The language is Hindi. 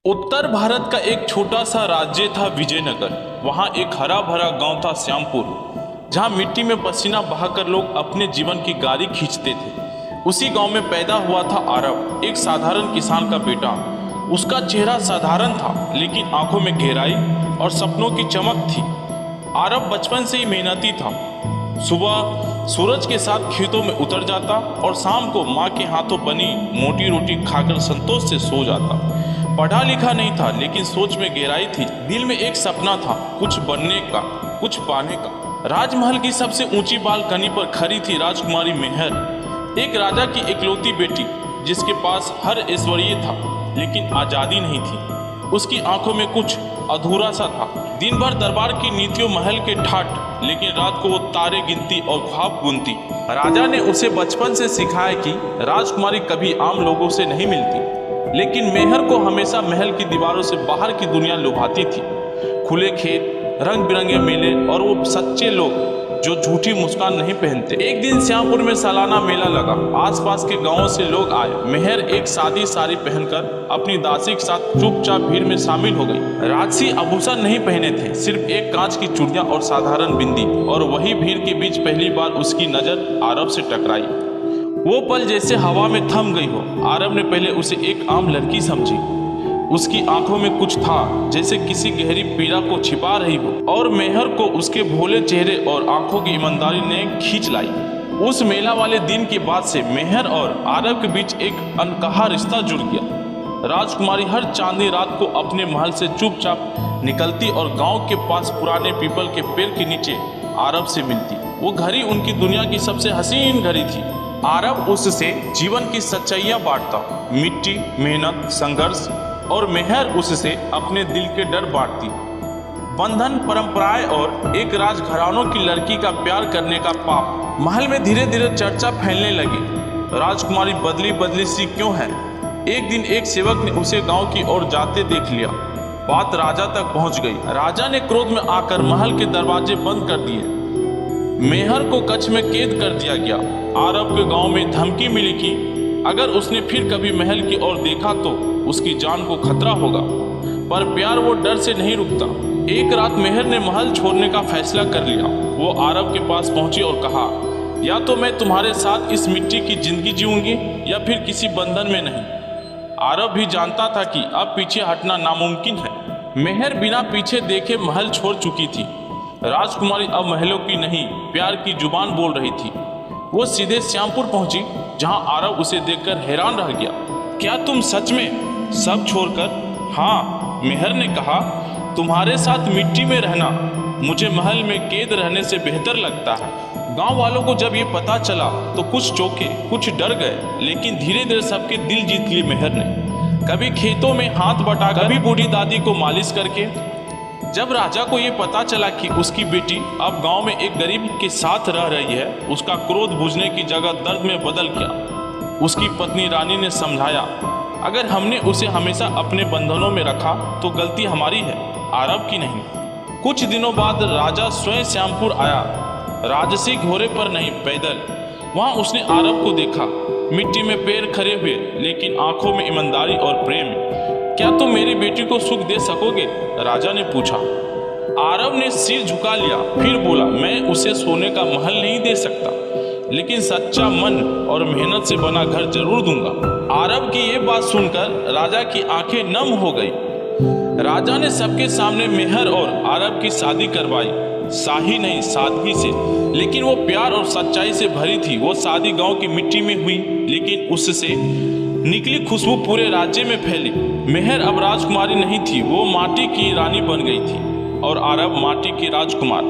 उत्तर भारत का एक छोटा सा राज्य था विजयनगर। वहाँ एक हरा भरा गांव था श्यामपुर, जहाँ मिट्टी में पसीना बहाकर लोग अपने जीवन की गाड़ी खींचते थे। उसी गांव में पैदा हुआ था आरव, एक साधारण किसान का बेटा। उसका चेहरा साधारण था, लेकिन आंखों में गहराई और सपनों की चमक थी। आरव बचपन से ही मेहनती था। सुबह सूरज के साथ खेतों में उतर जाता और शाम को माँ के हाथों बनी मोटी रोटी खाकर संतोष से सो जाता। पढ़ा लिखा नहीं था, लेकिन सोच में गहराई थी। दिल में एक सपना था, कुछ बनने का, कुछ पाने का। राजमहल की सबसे ऊंची बालकनी पर खड़ी थी राजकुमारी मेहर, एक राजा की इकलौती बेटी, जिसके पास हर ऐश्वर्य था, लेकिन आज़ादी नहीं थी। उसकी आंखों में कुछ अधूरा सा था। दिन भर दरबार की नीतियों, महल के ठाट, लेकिन रात को वो तारे गिनती और ख्वाब बुनती। राजा ने उसे बचपन से सिखाया कि राजकुमारी कभी आम लोगों से नहीं मिलती, लेकिन मेहर को हमेशा महल की दीवारों से बाहर की दुनिया लुभाती थी। खुले खेत, रंग बिरंगे मेले और वो सच्चे लोग जो झूठी मुस्कान नहीं पहनते। एक दिन श्यामपुर में सालाना मेला लगा। आसपास के गांवों से लोग आए। मेहर एक सादी साड़ी पहनकर अपनी दासी के साथ चुपचाप भीड़ में शामिल हो गई। राजसी आभूषण नहीं पहने थे, सिर्फ एक कांच की चूड़ियां और साधारण बिंदी। और वही भीड़ के बीच पहली बार उसकी नजर आरव से टकराई। वो पल जैसे हवा में थम गई हो। आरव ने पहले उसे एक आम लड़की समझी। उसकी आंखों में कुछ था, जैसे किसी गहरी पीड़ा को छिपा रही हो, और मेहर को उसके भोले चेहरे और आंखों की ईमानदारी ने खींच लाई। उस मेला वाले दिन के बाद से मेहर और आरव के बीच एक अनकहा रिश्ता जुड़ गया। राजकुमारी हर चांदनी रात को अपने महल से चुपचाप निकलती और गांव के पास पुराने पीपल के पेड़ के नीचे आरव से मिलती। वो घड़ी उनकी दुनिया की सबसे हसीन घड़ी थी। आरव उससे जीवन की सच्चाइयाँ बांटता, मिट्टी, मेहनत, संघर्ष, और मेहर उससे अपने दिल के डर बांटती। बंधन, परंपराएं और एक राजघरानों की लड़की का प्यार करने का पाप। महल में धीरे धीरे चर्चा फैलने लगी, राजकुमारी बदली बदली सी क्यों है। एक दिन एक सेवक ने उसे गांव की ओर जाते देख लिया। बात राजा तक पहुंच गई। राजा ने क्रोध में आकर महल के दरवाजे बंद कर दिए। मेहर को कच्छ में कैद कर दिया गया। आरव के गांव में धमकी मिली कि अगर उसने फिर कभी महल की ओर देखा तो उसकी जान को खतरा होगा। पर प्यार वो डर से नहीं रुकता। एक रात मेहर ने महल छोड़ने का फैसला कर लिया। वो आरव के पास पहुंची और कहा, या तो मैं तुम्हारे साथ इस मिट्टी की जिंदगी जीऊंगी या फिर किसी बंधन में नहीं। आरव भी जानता था कि अब पीछे हटना नामुमकिन है। मेहर बिना पीछे देखे महल छोड़ चुकी थी। राजकुमारी अब महलों की नहीं, प्यार की जुबान बोल रही थी। वो सीधे श्यामपुर पहुंची, जहां आरव उसे देखकर हैरान रह गया। क्या तुम सच में सब छोड़कर? हाँ, मेहर ने कहा, तुम्हारे साथ मिट्टी में रहना मुझे महल में कैद रहने से बेहतर लगता है। गांव वालों को जब ये पता चला तो कुछ चौंके, कुछ डर गए, लेकिन धीरे धीरे सबके दिल जीत लिए मेहर ने। कभी खेतों में हाथ बटाकर, कभी बूढ़ी दादी को मालिश करके। जब राजा को ये पता चला कि उसकी बेटी अब गांव में एक गरीब के साथ रह रही है, उसका क्रोध बुझने की जगह दर्द में बदल गया। उसकी पत्नी रानी ने समझाया, अगर हमने उसे हमेशा अपने बंधनों में रखा तो गलती हमारी है, आरव की नहीं। कुछ दिनों बाद राजा स्वयं श्यामपुर आया, राजसी घोड़े पर नहीं, पैदल। वहां उसने आरव को देखा, मिट्टी में पैर खड़े हुए, लेकिन आंखों में ईमानदारी और प्रेम। क्या तुम मेरी बेटी को सुख दे सकोगे? राजा ने पूछा। आरव ने सिर झुका लिया, फिर बोला, मैं उसे सोने का महल नहीं दे सकता, लेकिन सच्चा मन और मेहनत से बना घर जरूर दूंगा। आरव की ये बात सुनकर राजा की आंखें नम हो गई। राजा ने सबके सामने मेहर और आरव की शादी करवाई। शाही नहीं, सादगी से, लेकिन वो प्यार और सच्चाई से भरी थी। वो शादी गांव की मिट्टी में हुई, लेकिन उससे निकली खुशबू पूरे राज्य में फैली। मेहर अब राजकुमारी नहीं थी, वो माटी की रानी बन गई थी, और आरव माटी की राजकुमार।